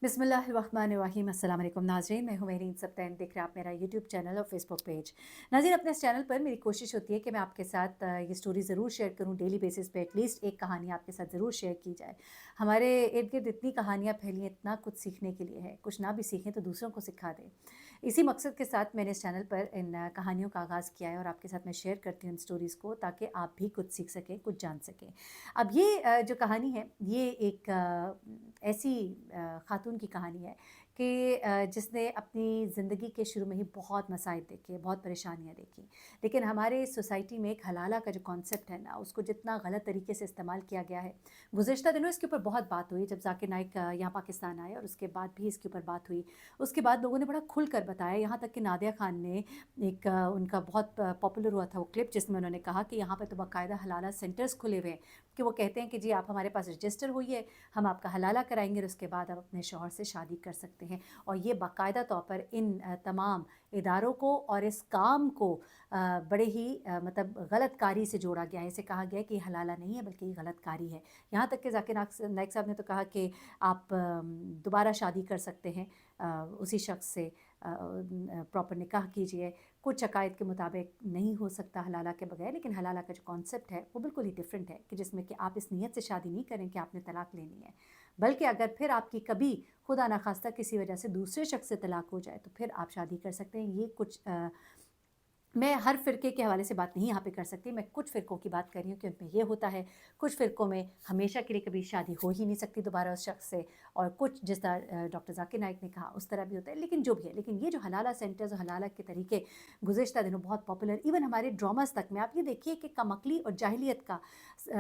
बिस्मिल्लाहिर्रहमानिर्रहीम। अस्सलाम वालेकुम नाज़रीन, मैं हूँ मेरीन सब्तैन। देख रहे हैं आप मेरा यूट्यूब चैनल और फेसबुक पेज। नाज़रीन, अपने इस चैनल पर मेरी कोशिश होती है कि मैं आपके साथ ये स्टोरी ज़रूर शेयर करूँ। डेली बेसिस पे एटलीस्ट एक कहानी आपके साथ ज़रूर शेयर की जाए। हमारे इर्द गिर्द इतनी कहानियाँ फैली हैं, इतना कुछ सीखने के लिए है। कुछ ना भी सीखें तो दूसरों को सिखा दें। इसी मकसद के साथ मैंने इस चैनल पर इन कहानियों का आगाज़ किया है और आपके साथ मैं शेयर करती हूँ इन स्टोरीज़ को, ताकि आप भी कुछ सीख सकें, कुछ जान सकें। अब ये जो कहानी है, ये एक ऐसी ख़ातून की कहानी है कि जिसने अपनी ज़िंदगी के शुरू में ही बहुत मसाइब देखे, बहुत परेशानियाँ देखी। लेकिन हमारे सोसाइटी में एक हलाला का जो कॉन्सेप्ट है ना, उसको जितना गलत तरीके से इस्तेमाल किया गया है। गुज़िश्ता दिनों इसके ऊपर बहुत बात हुई, जब ज़ाकिर नाइक यहाँ पाकिस्तान आए और उसके बाद भी इसके ऊपर बात हुई। उसके बाद लोगों ने बड़ा खुल कर बताया, यहाँ तक कि नादिया खान ने एक उनका बहुत पॉपुलर हुआ था वो क्लिप, जिसमें उन्होंने कहा कि यहाँ पर तो बाकायदा हलाला सेंटर्स खुले हुए हैं, कि वो कहते हैं कि जी आप हमारे पास रजिस्टर होइए, हम आपका हलाला कराएंगे और उसके बाद आप अपने शौहर से शादी कर सकते हैं। और ये बाकायदा तौर पर इन तमाम इदारों को और इस काम को बड़े ही मतलब गलत कारी से जोड़ा गया है। इसे कहा गया है कि ये हलाला नहीं है बल्कि ये गलत कारी है। यहाँ तक कि ज़ाकिर नाइक साहब ने तो कहा कि आप दोबारा शादी कर सकते हैं उसी शख्स से, प्रॉपर निकाह कीजिए। कुछ अकायद के मुताबिक नहीं हो सकता हलाला के बगैर, लेकिन हलाला का जो कॉन्सेप्ट है वो बिल्कुल ही डिफरेंट है, कि जिसमें कि आप इस नीयत से शादी नहीं करें कि आपने तलाक लेनी है, बल्कि अगर फिर आपकी कभी खुदा ना खास्ता किसी वजह से दूसरे शख्स से तलाक हो जाए तो फिर आप शादी कर सकते हैं। ये कुछ मैं हर फ़िरके के हवाले से बात नहीं यहाँ पे कर सकती, मैं कुछ फ़िरकों की बात कर रही हूँ कि उनमें ये होता है। कुछ फ़िरकों में हमेशा के लिए कभी शादी हो ही नहीं सकती दोबारा उस शख्स से, और कुछ जिस तरह डॉक्टर ज़ाकिर नाइक ने कहा उस तरह भी होता है। लेकिन जो भी है, लेकिन ये जो हलाला सेंटर्स और हलाला के तरीके गुज़िश्ता दिनों बहुत पॉपुलर, इवन हमारे ड्रामास तक में, आप ये देखिए कि कमकली और जाहिलियत का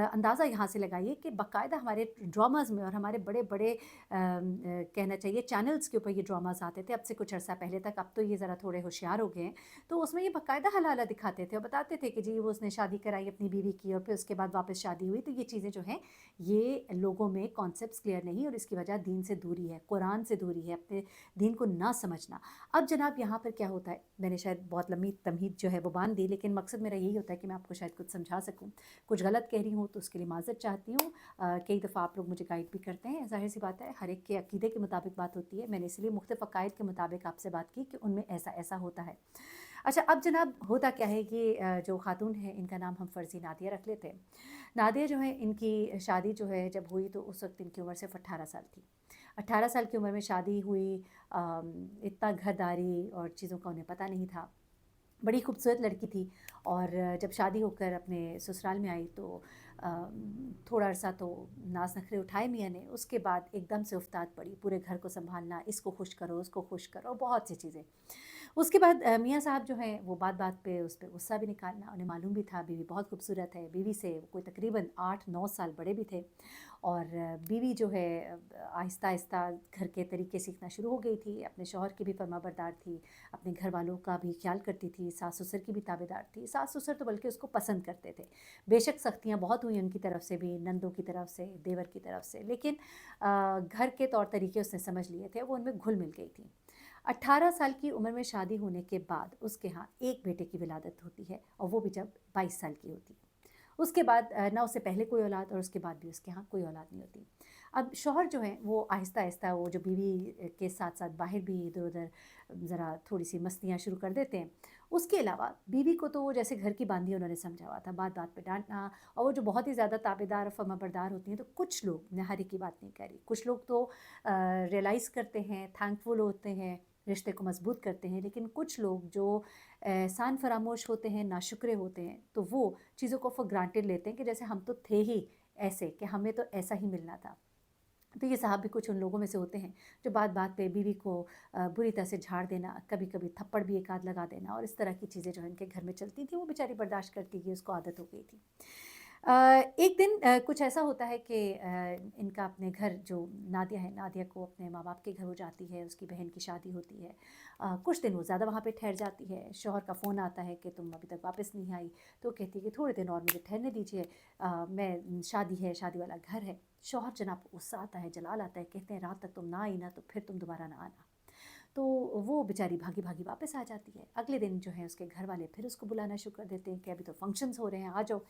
अंदाज़ा यहाँ से लगाइए कि बाकायदा हमारे ड्रामास में और हमारे बड़े बड़े कहना चाहिए चैनल्स के ऊपर ये ड्रामास आते थे अब से कुछ अर्सा पहले तक। अब तो ये ज़रा थोड़े होशियार हो गए हैं, तो उसमें ये बाकायदा हलाला दिखाते थे और बताते थे कि जी वो उसने शादी कराई अपनी बीवी की और फिर उसके बाद वापस शादी हुई। तो ये चीज़ें जो हैं, ये लोगों में कॉन्सेप्ट्स क्लियर नहीं, और इसकी वजह दीन से दूरी है, कुरान से दूरी है, अपने दीन को ना समझना। अब जनाब यहाँ पर क्या होता है, मैंने शायद बहुत लंबी तमहीद जो है वो बांध दी, लेकिन मकसद मेरा यही होता है कि मैं आपको शायद कुछ समझा सकूँ। कुछ गलत कह रही हूँ तो उसके लिए माज़रत चाहती हूँ। कई दफ़ा आप लोग मुझे गाइड भी करते हैं, ज़ाहिर सी बात है, हर एक के अकीदे के मुताबिक बात होती है। मैंने इसलिए मुख्तलिफ़ अकायद के मुताबिक आपसे बात की कि उनमें ऐसा ऐसा होता है। अच्छा, अब जनाब होता क्या है कि जो ख़ातून है, इनका नाम हम फ़र्ज़ी नादिया रख लेते हैं। नादिया जो है, इनकी शादी जो है जब हुई तो उस वक़्त इनकी उम्र सिर्फ़ 18 साल थी। 18 साल की उम्र में शादी हुई। इतना घरदारी और चीज़ों का उन्हें पता नहीं था। बड़ी खूबसूरत लड़की थी, और जब शादी होकर अपने ससुराल में आई तो थोड़ा अरसा तो नाज़ नखरे उठाए मियाँ ने। उसके बाद एकदम से उफ़ताद पड़ी, पूरे घर को सँभालना, इसको खुश करो, उसको खुश करो, बहुत सी चीज़ें। उसके बाद मियाँ साहब जो हैं वो बात-बात पे उस पे गुस्सा भी निकालना। उन्हें मालूम भी था बीवी बहुत खूबसूरत है, बीवी से कोई तकरीबन 8-9 साल बड़े भी थे, और बीवी जो है आहिस्ता-आहिस्ता घर के तरीके सीखना शुरू हो गई थी, अपने शौहर की भी फर्माबरदार थी, अपने घर वालों का भी ख़्याल करती थी, सास-ससुर की भी ताबेदार थी। सास-ससुर तो बल्कि उसको पसंद करते थे। बेशक सख्तियाँ बहुत हुई उनकी तरफ से भी, नंदों की तरफ से, देवर की तरफ से, लेकिन घर के तौर तरीके उसने समझ लिए थे, वो उनमें घुल-मिल गई थी। 18 साल की उम्र में शादी होने के बाद उसके यहाँ एक बेटे की विलादत होती है, और वो भी जब 22 साल की होती है। उसके बाद ना उससे पहले कोई औलाद और उसके बाद भी उसके यहाँ कोई औलाद नहीं होती। अब शौहर जो हैं वो आहिस्ता-आहिस्ता वो जो बीवी के साथ-साथ बाहर भी इधर-उधर ज़रा थोड़ी-सी मस्तियाँ शुरू कर देते हैं। उसके अलावा बीवी को तो वो जैसे घर की बांदी उन्होंने समझा हुआ था, बात-बात पे डाँटना, और वो जो बहुत ही ज़्यादा ताबेदार और फर्माबरदार होती हैं, तो कुछ लोग, मैं हर एक की बात नहीं कर रही, कुछ लोग तो रियलाइज़ करते हैं, थैंकफुल होते हैं, रिश्ते को मज़बूत करते हैं, लेकिन कुछ लोग जो एहसान फरामोश होते हैं, नाशुक्रे होते हैं, तो वो चीज़ों को फॉर ग्रांटेड लेते हैं कि जैसे हम तो थे ही ऐसे, कि हमें तो ऐसा ही मिलना था। तो ये साहब भी कुछ उन लोगों में से होते हैं जो बात-बात पे बीवी को बुरी तरह से झाड़ देना, कभी-कभी थप्पड़ भी एक आध लगा देना, और इस तरह की चीज़ें जो है इनके घर में चलती थी। वो बेचारी बर्दाश्त करती गई, उसको आदत हो गई थी। अ, एक दिन कुछ ऐसा होता है कि इनका अपने घर, जो नादिया है, नादिया को अपने माँ-बाप के घर वो जाती है, उसकी बहन की शादी होती है। कुछ दिन वो ज़्यादा वहाँ पे ठहर जाती है। शौहर का फ़ोन आता है कि तुम अभी तक वापस नहीं आई, तो कहती है कि थोड़े दिन और मुझे ठहरने दीजिए, मैं शादी है, शादी वाला घर है। शौहर जनाब को गुस्सा आता है, जलाल आता है, कहते हैं रात तक तुम ना आई ना तो फिर तुम दोबारा ना आना। तो वो बेचारी भागी-भागी वापस आ जाती है। अगले दिन जो है उसके घर वाले फिर उसको बुलाना शुरू कर देते हैं कि अभी तो फंक्शंस हो रहे हैं, आ जाओ।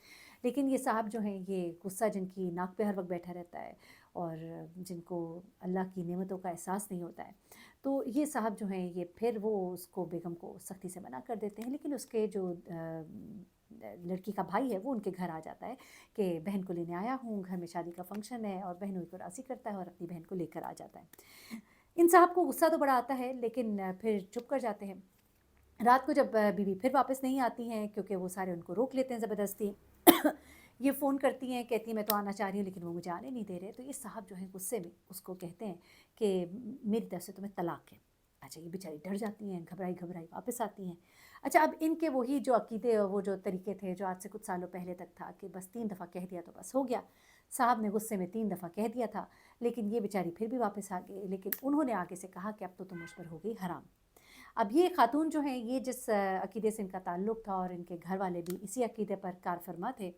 लेकिन ये साहब जो हैं, ये गुस्सा जिनकी नाक पे हर वक़्त बैठा रहता है, اور جن کو اللہ کی نعمتوں کا احساس نہیں ہوتا ہے، تو یہ صاحب جو ہیں یہ پھر وہ اس کو بیگم کو سختی سے منع کر دیتے ہیں، لیکن اس کے جو لڑکی کا بھائی ہے وہ ان کے گھر آ جاتا ہے کہ بہن کو لینے آیا ہوں، گھر میں شادی کا فنکشن ہے، اور بہنوئی کو راضی کرتا ہے اور اپنی بہن کو لے کر آ جاتا ہے۔ ان صاحب کو غصہ تو بڑا آتا ہے لیکن پھر چپ کر جاتے ہیں۔ رات کو جب بیوی پھر واپس نہیں آتی ہیں کیونکہ وہ سارے ان کو روک لیتے ہیں زبردستی، یہ فون کرتی ہیں، کہتی ہیں میں تو آنا چاہ رہی ہوں لیکن وہ مجھے آنے نہیں دے رہے، تو یہ صاحب جو ہیں غصے میں اس کو کہتے ہیں کہ میری طرف سے تمہیں طلاق ہے۔ اچھا، یہ بیچاری ڈر جاتی ہیں، گھبرائی گھبرائی واپس آتی ہیں۔ اچھا، اب ان کے وہی جو عقیدے اور وہ جو طریقے تھے جو آج سے کچھ سالوں پہلے تک تھا کہ بس 3 دفعہ کہہ دیا تو بس ہو گیا، صاحب نے غصے میں 3 دفعہ کہہ دیا تھا، لیکن یہ بیچاری پھر بھی واپس آ گئی، لیکن انہوں نے آگے سے کہا کہ اب تو تم مجھ پر ہو گئی حرام۔ اب یہ خاتون جو ہیں یہ جس عقیدے سے ان کا تعلق تھا اور ان کے گھر والے بھی اسی عقیدے پر کار فرما تھے،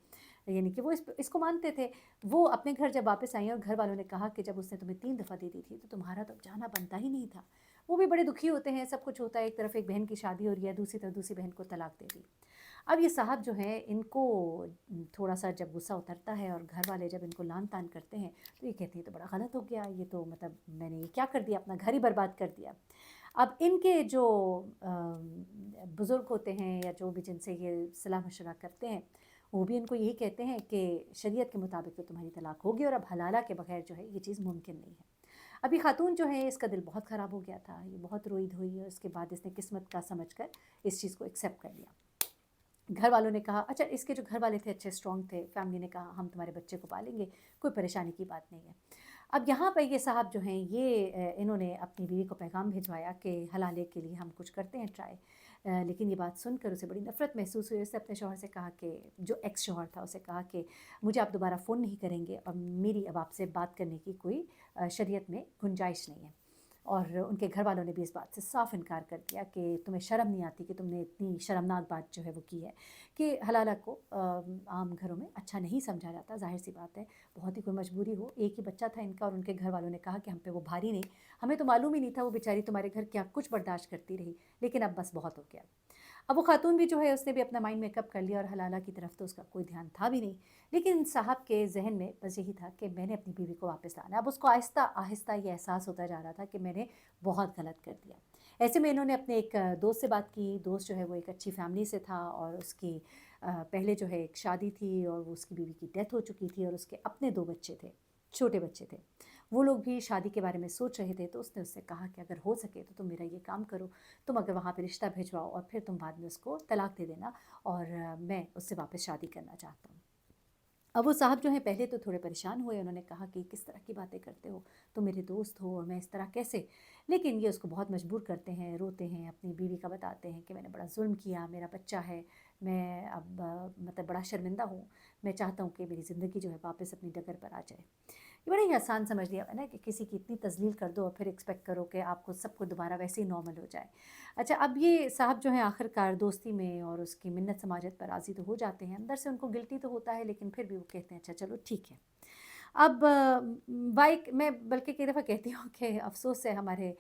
یعنی کہ وہ اس کو مانتے تھے، وہ اپنے گھر جب واپس آئیں اور گھر والوں نے کہا کہ جب اس نے تمہیں 3 دفعہ دے دی تھی تو تمہارا تو اب جانا بنتا ہی نہیں تھا، وہ بھی بڑے دکھی ہوتے ہیں، سب کچھ ہوتا ہے، ایک طرف ایک بہن کی شادی ہو رہی ہے، دوسری طرف دوسری بہن کو طلاق دے دی۔ اب یہ صاحب جو ہیں ان کو تھوڑا سا جب غصہ اترتا ہے اور گھر والے جب ان کو لان تان کرتے ہیں تو یہ کہتے ہیں تو بڑا غلط ہو گیا، یہ تو مطلب میں نے یہ کیا کر دیا، اپنا گھر ہی برباد کر دیا۔ اب ان کے جو بزرگ ہوتے ہیں یا جو بھی جن سے یہ صلاح مشورہ کرتے ہیں وہ بھی ان کو یہی کہتے ہیں کہ شریعت کے مطابق تو تمہاری طلاق ہوگی اور اب حلالہ کے بغیر جو ہے یہ چیز ممکن نہیں ہے۔ ابھی خاتون جو ہے اس کا دل بہت خراب ہو گیا تھا، یہ بہت روئی دھوئی، اور اس کے بعد اس نے قسمت کا سمجھ کر اس چیز کو ایکسیپٹ کر لیا۔ گھر والوں نے کہا، اچھا اس کے جو گھر والے تھے اچھے اسٹرانگ تھے، فیملی نے کہا ہم تمہارے بچے کو پالیں گے، کوئی پریشانی کی بات نہیں ہے۔ اب یہاں پہ یہ صاحب جو ہیں یہ انہوں نے اپنی بیوی کو پیغام بھیجوایا کہ حلالے کے لیے ہم کچھ کرتے ہیں ٹرائی، لیکن یہ بات سن کر اسے بڑی نفرت محسوس ہوئی۔ اسے اپنے شوہر سے کہا کہ جو ایکس شوہر تھا اسے کہا کہ مجھے آپ دوبارہ فون نہیں کریں گے اور میری اب آپ سے بات کرنے کی کوئی شریعت میں گنجائش نہیں ہے، اور ان کے گھر والوں نے بھی اس بات سے صاف انکار کر دیا کہ تمہیں شرم نہیں آتی کہ تم نے اتنی شرمناک بات جو ہے وہ کی ہے کہ حلالہ کو عام گھروں میں اچھا نہیں سمجھا جاتا، ظاہر سی بات ہے، بہت ہی کوئی مجبوری ہو، ایک ہی بچہ تھا ان کا اور ان کے گھر والوں نے کہا کہ ہم پہ وہ بھاری نہیں، ہمیں تو معلوم ہی نہیں تھا وہ بیچاری تمہارے گھر کیا کچھ برداشت کرتی رہی، لیکن اب بس بہت ہو گیا۔ اب وہ خاتون بھی جو ہے اس نے بھی اپنا مائنڈ میک اپ کر لیا اور حلالہ کی طرف تو اس کا کوئی دھیان تھا بھی نہیں، لیکن صاحب کے ذہن میں بس یہی تھا کہ میں نے اپنی بیوی کو واپس لانا ہے۔ اب اس کو آہستہ آہستہ یہ احساس ہوتا جا رہا تھا کہ میں نے بہت غلط کر دیا۔ ایسے میں انہوں نے اپنے ایک دوست سے بات کی، دوست جو ہے وہ ایک اچھی فیملی سے تھا اور اس کی پہلے جو ہے ایک شادی تھی اور وہ اس کی بیوی کی ڈیتھ ہو چکی تھی اور اس کے اپنے 2 بچے تھے، چھوٹے بچے تھے، وہ لوگ بھی شادی کے بارے میں سوچ رہے تھے، تو اس نے اس سے کہا کہ اگر ہو سکے تو تم میرا یہ کام کرو، تم اگر وہاں پہ رشتہ بھیجواؤ اور پھر تم بعد میں اس کو طلاق دے دینا، اور میں اس سے واپس شادی کرنا چاہتا ہوں۔ اب وہ صاحب جو ہیں پہلے تو تھوڑے پریشان ہوئے، انہوں نے کہا کہ کس طرح کی باتیں کرتے ہو، تم میرے دوست ہو اور میں اس طرح کیسے، لیکن یہ اس کو بہت مجبور کرتے ہیں، روتے ہیں، اپنی بیوی کا بتاتے ہیں کہ میں نے بڑا ظلم کیا، میرا بچہ ہے، میں اب مطلب بڑا شرمندہ ہوں، میں چاہتا ہوں کہ میری زندگی جو ہے واپس اپنی ڈگر پر آ جائے۔ یہ بڑا ہی آسان سمجھ لیا ہے نا کہ کسی کی اتنی تذلیل کر دو اور پھر ایکسپیکٹ کرو کہ آپ کو سب کو دوبارہ ویسے ہی نارمل ہو جائے۔ اچھا، اب یہ صاحب جو ہیں آخر کار دوستی میں اور اس کی منت سماجت پر راضی تو ہو جاتے ہیں، اندر سے ان کو گلٹی تو ہوتا ہے لیکن پھر بھی وہ کہتے ہیں اچھا چلو ٹھیک ہے۔ اب بائک میں بلکہ کئی دفعہ کہتی ہوں کہ افسوس ہے ہمارے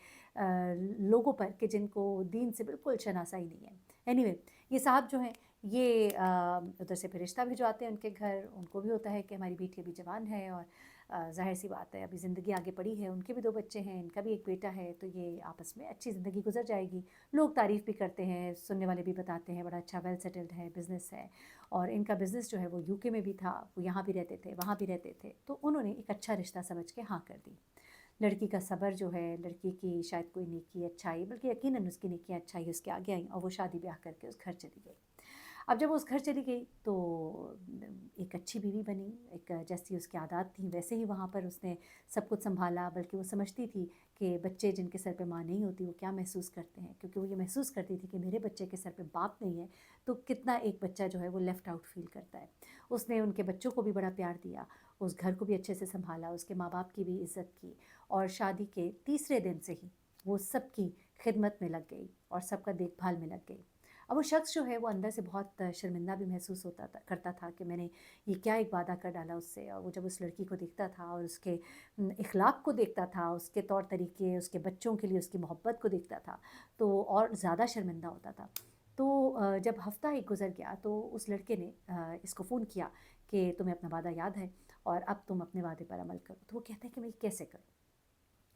لوگوں پر کہ جن کو دین سے بالکل شناسائی نہیں ہے۔ اینی وے، یہ صاحب جو ہیں یہ ادھر سے پھر رشتہ بھجواتے ہیں ان کے گھر، ان کو بھی ہوتا ہے کہ ہماری بیٹی ابھی جوان ہے اور ظاہر سی بات ہے ابھی زندگی آگے پڑی ہے، ان کے بھی 2 بچے ہیں، ان کا بھی ایک بیٹا ہے، تو یہ آپس میں اچھی زندگی گزر جائے گی۔ لوگ تعریف بھی کرتے ہیں، سننے والے بھی بتاتے ہیں بڑا اچھا ویل سیٹلڈ ہے، بزنس ہے، اور ان کا بزنس جو ہے وہ UK میں بھی تھا، وہ یہاں بھی رہتے تھے وہاں بھی رہتے تھے، تو انہوں نے ایک اچھا رشتہ سمجھ کے ہاں کر دی۔ لڑکی کا صبر جو ہے، لڑکی کی شاید کوئی نیکی اچھائی، بلکہ یقیناً اس کی نیکی اچھائی اس کے آگے آئیں اور وہ شادی بیاہ کر کے اس گھر چلی گئی۔ اب جب وہ اس گھر چلی گئی تو ایک اچھی بیوی بنی، ایک جیسی اس کی عادات تھیں ویسے ہی وہاں پر اس نے سب کچھ سنبھالا، بلکہ وہ سمجھتی تھی کہ بچے جن کے سر پہ ماں نہیں ہوتی وہ کیا محسوس کرتے ہیں، کیونکہ وہ یہ محسوس کرتی تھی کہ میرے بچے کے سر پہ باپ نہیں ہے تو کتنا ایک بچہ جو ہے وہ لیفٹ آؤٹ فیل کرتا ہے۔ اس نے ان کے بچوں کو بھی بڑا پیار دیا، اس گھر کو بھی اچھے سے سنبھالا، اس کے ماں باپ کی بھی عزت کی، اور شادی کے تیسرے دن سے ہی وہ سب کی خدمت میں لگ گئی اور سب کا دیکھ بھال میں لگ گئی۔ اب وہ شخص جو ہے وہ اندر سے بہت شرمندہ بھی محسوس کرتا تھا کہ میں نے یہ کیا ایک وعدہ کر ڈالا اس سے، اور وہ جب اس لڑکی کو دیکھتا تھا اور اس کے اخلاق کو دیکھتا تھا، اس کے طور طریقے، اس کے بچوں کے لیے اس کی محبت کو دیکھتا تھا تو اور زیادہ شرمندہ ہوتا تھا۔ تو جب ہفتہ ایک گزر گیا تو اس لڑکے نے اس کو فون کیا کہ تمہیں اپنا وعدہ یاد ہے، और अब तुम अपने वादे पर अमल करो। तो वो कहते हैं कि मैं ये कैसे करूँ?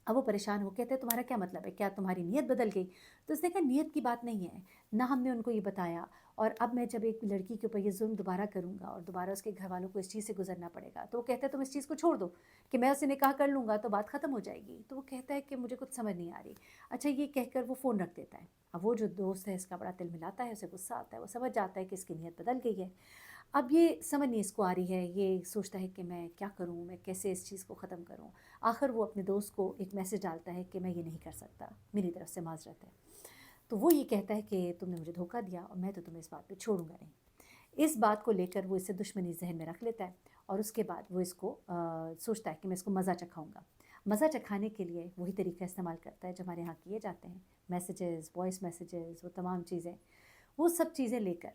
अब वो परेशान हो, कहते हैं तुम्हारा क्या मतलब है, क्या तुम्हारी नीयत बदल गई? तो उसने कहा नीयत की बात नहीं है, ना हमने उनको ये बताया, और अब मैं जब एक लड़की के ऊपर ये जुल्म दोबारा करूँगा और दोबारा उसके घर वालों को इस चीज़ से गुजरना पड़ेगा, तो वो कहता है तुम इस चीज़ को छोड़ दो कि मैं उससे निकाह कर लूँगा तो बात ख़त्म हो जाएगी। तो वो कहता है कि मुझे कुछ समझ नहीं आ रही। अच्छा, ये कहकर वो फ़ोन रख देता है। अब वो जो दोस्त है इसका बड़ा तिलमिलाता है, उसे गुस्सा आता है, वो समझ जाता है कि इसकी नीयत बदल गई है। अब ये समझ नहीं इसको आ रही है, ये सोचता है कि मैं क्या करूँ, मैं कैसे इस चीज़ को ख़त्म करूँ। आखिर वो अपने दोस्त को एक मैसेज डालता है कि मैं ये नहीं कर सकता, मेरी तरफ से माज़रत है। तो वो ये कहता है कि तुमने मुझे धोखा दिया और मैं तो तुम्हें इस बात पे छोड़ूंगा नहीं। इस बात को लेकर वो इसे दुश्मनी जहन में रख लेता है, और उसके बाद वो इसको सोचता है कि मैं इसको मज़ा चखाऊंगा। मज़ा चखाने के लिए वही तरीका इस्तेमाल करता है जो हमारे यहाँ किए जाते हैं, मैसेजेस, वॉइस मैसेजेस, वो तमाम चीज़ें, वो सब चीज़ें लेकर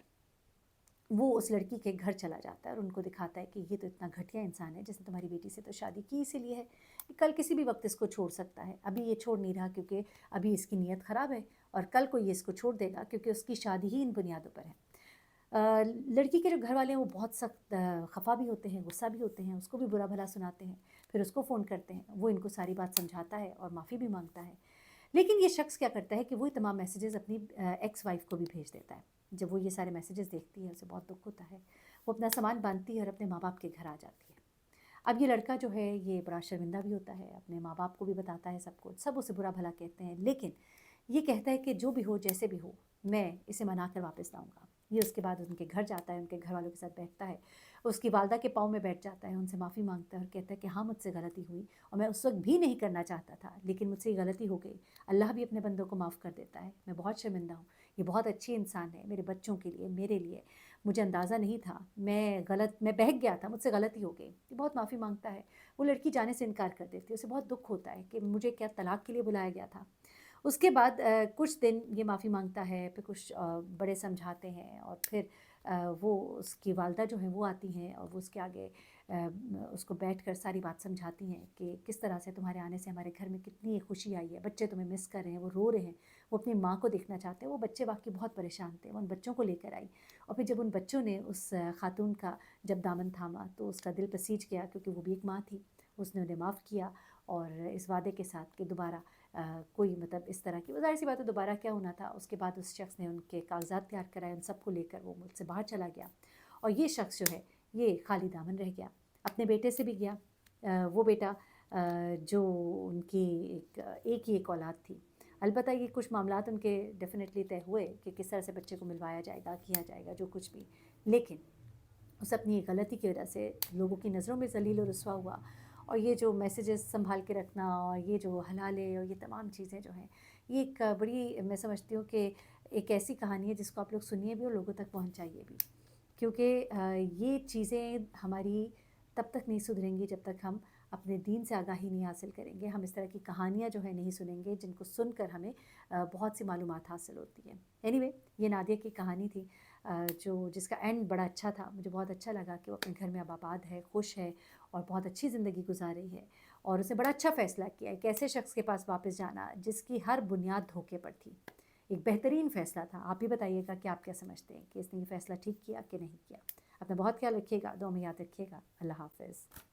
वो उस लड़की के घर चला जाता है और उनको दिखाता है कि ये तो इतना घटिया इंसान है जिसने तुम्हारी बेटी से तो शादी की इसीलिए है कि कल किसी भी वक्त इसको छोड़ सकता है। अभी ये छोड़ नहीं रहा क्योंकि अभी इसकी नीयत ख़राब है, और कल को ये इसको छोड़ देगा क्योंकि उसकी शादी ही इन बुनियादों पर है। लड़की के जो घर वाले हैं वो बहुत सख्त खफा भी होते हैं, गुस्सा भी होते हैं, उसको भी बुरा भला सुनाते हैं, फिर उसको फ़ोन करते हैं, वो इनको सारी बात समझाता है और माफ़ी भी मांगता है। लेकिन ये शख्स क्या करता है कि वही तमाम मैसेजेस अपनी एक्स वाइफ को भी भेज देता है। जब वो ये सारे मैसेजेस देखती है उसे बहुत दुख होता है, वो अपना सामान बांधती है और अपने माँ बाप के घर आ जाती है। अब ये लड़का जो है ये बड़ा शर्मिंदा भी होता है, अपने माँ बाप को भी बताता है सब कुछ, सब उसे बुरा भला कहते हैं, लेकिन ये कहता है कि जो भी हो जैसे भी हो मैं इसे मना कर वापस लाऊंगा। ये उसके बाद उनके घर जाता है, उनके घर वालों के साथ बैठता है, उसकी वालदा के पाँव में बैठ जाता है, उनसे माफ़ी मांगता है और कहता है कि हाँ मुझसे गलती हुई और मैं उस वक्त भी नहीं करना चाहता था, लेकिन मुझसे ये गलती हो गई। अल्लाह भी अपने बंदों को माफ़ कर देता है, मैं बहुत शर्मिंदा हूँ। ये बहुत अच्छी इंसान है मेरे बच्चों के लिए, मेरे लिए, मुझे अंदाज़ा नहीं था, मैं बहक गया था, मुझसे गलती हो गई। ये बहुत माफ़ी मांगता है। वो लड़की जाने से इनकार कर देती है, उसे बहुत दुख होता है कि मुझे क्या तलाक के लिए बुलाया गया था। उसके बाद कुछ दिन ये माफ़ी मांगता है, फिर कुछ बड़े समझाते हैं, और फिर वो उसकी वालदा जो हैं वो आती हैं और वो उसके आगे उसको बैठकर सारी बात समझाती हैं कि किस तरह से तुम्हारे आने से हमारे घर में कितनी खुशी आई है, बच्चे तुम्हें मिस कर रहे हैं, वो रो रहे हैं, वो अपनी माँ को देखना चाहते हैं। वो बच्चे वाकई बहुत परेशान थे, वो उन बच्चों को लेकर आई, और फिर जब उन बच्चों ने उस खातून का जब दामन थामा तो उसका दिल पसीज गया, क्योंकि वो भी एक माँ थी। उसने उन्हें माफ़ किया और इस वादे के साथ कि दोबारा कोई मतलब इस तरह की, वो ज़ाहिर सी बात है दोबारा क्या होना था। उसके बाद उस शख्स ने उनके कागजात तैयार कराए, उन सबको लेकर वो मुल्क से बाहर चला गया, और ये शख्स जो है ये खाली दामन रह गया। अपने बेटे से भी गया, वो बेटा जो उनकी एक ही एक औलाद थी। अलबत्ता ये कुछ मामलात उनके डेफिनेटली तय हुए कि किस तरह से बच्चे को मिलवाया जाएगा, किया जाएगा, जो कुछ भी, लेकिन उस अपनी गलती की वजह से लोगों की नज़रों में ज़लील और रुसवा हुआ। और ये जो मैसेजेस संभाल के रखना और ये जो हलाले और ये तमाम चीज़ें जो हैं, ये एक बड़ी, मैं समझती हूँ कि एक ऐसी कहानी है जिसको आप लोग सुनिए भी और लोगों तक पहुँचाइए भी, क्योंकि ये चीज़ें हमारी तब तक नहीं सुधरेंगी जब तक हम अपने दीन से आगाही नहीं हासिल करेंगे। हम इस तरह की कहानियाँ जो है नहीं सुनेंगे जिनको सुनकर हमें बहुत सी मालूमात हासिल होती है। एनीवे, ये नादिया की कहानी थी जो जिसका एंड बड़ा अच्छा था। मुझे बहुत अच्छा लगा कि वो अपने घर में अब आबाद है, खुश है और बहुत अच्छी ज़िंदगी गुजार रही है, और उसने बड़ा अच्छा फ़ैसला किया है कि ऐसे शख्स के पास वापस जाना जिसकी हर बुनियाद धोखे पर थी। एक बेहतरीन फ़ैसला था। आप भी बताइएगा कि आप क्या समझते हैं कि इसने ये फ़ैसला ठीक किया कि नहीं किया। अपना बहुत ख्याल रखिएगा, दुआ में याद रखिएगा। अल्लाह हाफ़िज़।